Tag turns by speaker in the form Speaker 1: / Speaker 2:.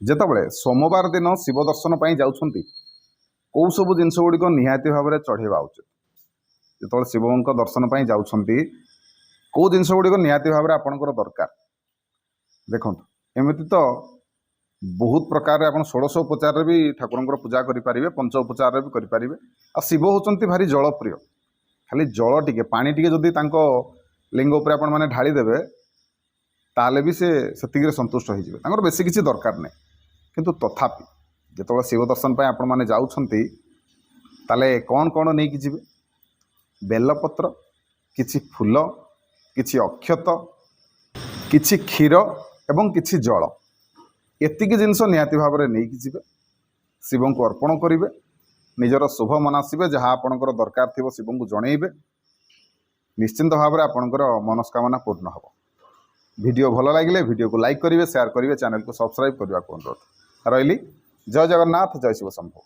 Speaker 1: ଯେତେବେଳେ सोमवार दिन शिव दर्शन पर जाउछंती कौ सब जिनस गुड़िक निहाती भाव में चढ़ेवा उचित। जो शिव दर्शन पर जाउछंती कौ जिनस गुड़िक निहाती भाव में आपंकर दरकार देखो एमती तो बहुत प्रकार आप षोड़श उपचार भी ठाकुर पूजा करेंगे पंच उपचार भी करेंगे। आ शिव होती भारी जल प्रिय खाली जल टिके पानी टिके जदि लिंग उपर आपण मैंने ढाली देवे ताले भी से संतुष्ट हो बेसी किसी दरकार नहीं। किंतु तथापि जो शिव दर्शन पर आपण मैंने जाउछंती ताले कौन कौन नहीं कि जी बेलपत्र किछि फूल किछि अक्षत किछि क्षीर एवं किछि जल एतिकी जिनस निहाती भाव में नहीं कि जी शिव को अर्पण करेंगे निजर शुभ मनासिबे जहाँ आपणकर दरकार थी शिव को जनइबे निश्चिंत भाव में आपणकर मनस्कामना पूर्ण हो। वीडियो भल लगे वीडियो को लाइक करेंगे शेयर करेंगे चैनल को सब्सक्राइब करने को अनुरोध रही। जय जगन्नाथ जय शिव शंभु।